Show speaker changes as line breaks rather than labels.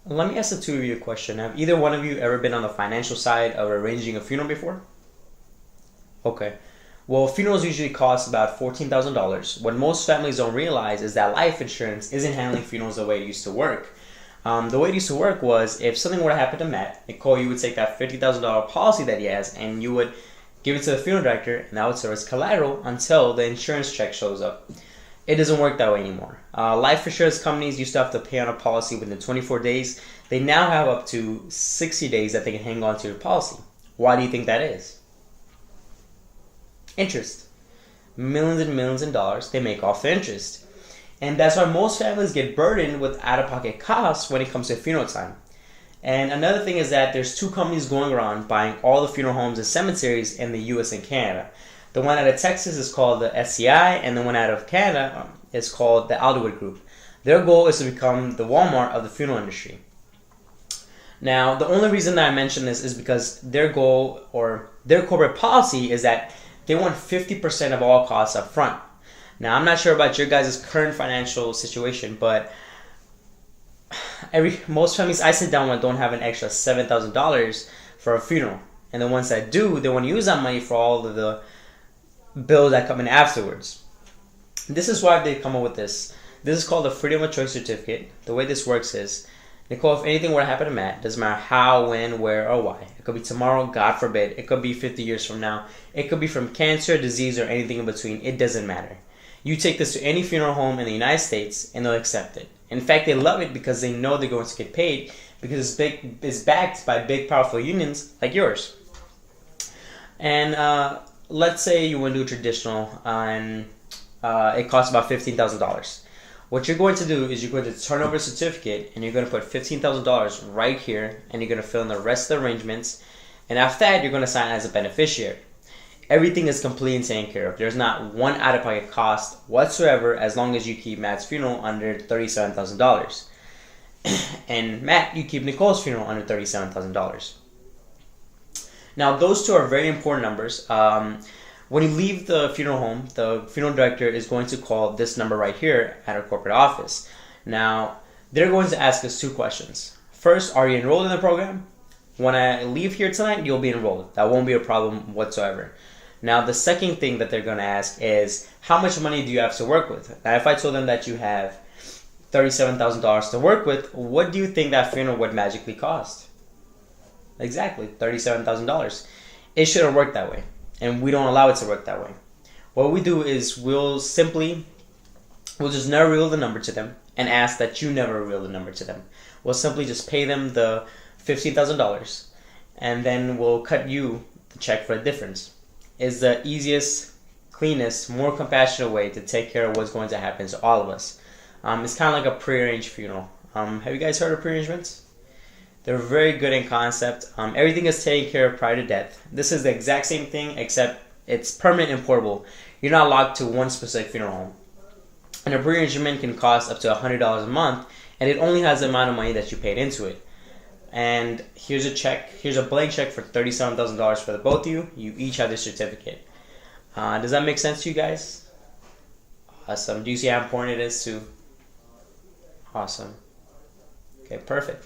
Let me ask the two of you a question. Have either one of you ever been on the financial side of arranging a funeral before? Okay. Well, funerals usually cost about $14,000. What most families don't realize is that life insurance isn't handling funerals the way it used to work. The way it used to work was if something were to happen to Matt, Nicole, you would take that $50,000 policy that he has and you would give it to the funeral director, and that would serve as collateral until the insurance check shows up. It doesn't work that way anymore. Life insurance companies used to have to pay on a policy within 24 days. They now have up to 60 days that they can hang on to your policy. Why do you think that is? Interest. Millions and millions of dollars they make off the interest. And that's why most families get burdened with out-of-pocket costs when it comes to funeral time. And another thing is that there's two companies going around buying all the funeral homes and cemeteries in the US and Canada. The one out of Texas is called the SCI, and the one out of Canada is called the Alderwood Group. Their goal is to become the Walmart of the funeral industry. Now, the only reason that I mention this is because their goal or their corporate policy is that they want 50% of all costs up front. Now, I'm not sure about your guys' current financial situation, but most families I sit down with don't have an extra $7,000 for a funeral. And the ones that do, they want to use that money for all of the bills that come in afterwards. This is why they come up with this. This is called the Freedom of Choice Certificate. The way this works is, Nicole, if anything were to happen to Matt, doesn't matter how, when, where, or why. It could be tomorrow, God forbid. It could be 50 years from now. It could be from cancer, disease, or anything in between. It doesn't matter. You take this to any funeral home in the United States, and they'll accept it. In fact, they love it because they know they're going to get paid because it's backed by big, powerful unions like yours. And let's say you want to do traditional, and it costs about $15,000. What you're going to do is you're going to turn over a certificate and you're going to put $15,000 right here, and you're going to fill in the rest of the arrangements. And after that, you're going to sign as a beneficiary. Everything is completely taken care of. There's not one out-of-pocket cost whatsoever as long as you keep Matt's funeral under $37,000. And Matt, you keep Nicole's funeral under $37,000. Now, those two are very important numbers. When you leave the funeral home, the funeral director is going to call this number right here at our corporate office. Now, they're going to ask us two questions. First, are you enrolled in the program? When I leave here tonight, you'll be enrolled. That won't be a problem whatsoever. Now, the second thing that they're going to ask is, how much money do you have to work with? Now, if I told them that you have $37,000 to work with, what do you think that funeral would magically cost? Exactly, $37,000. It shouldn't work that way, and we don't allow it to work that way. What we do is we'll just never reveal the number to them and ask that you never reveal the number to them. We'll simply just pay them the $15,000, and then we'll cut you the check for the difference. It's the easiest, cleanest, more compassionate way to take care of what's going to happen to all of us. It's kind of like a prearranged funeral. Have you guys heard of prearrangements? They're very good in concept. Everything is taken care of prior to death. This is the exact same thing, except it's permanent and portable. You're not locked to one specific funeral home. And a prearrangement can cost up to $100 a month, and it only has the amount of money that you paid into it. And here's a check. Here's a blank check for $37,000 for the both of you. You each have this certificate. Does that make sense to you guys? Awesome. Do you see how important it is to? Awesome. Okay, perfect.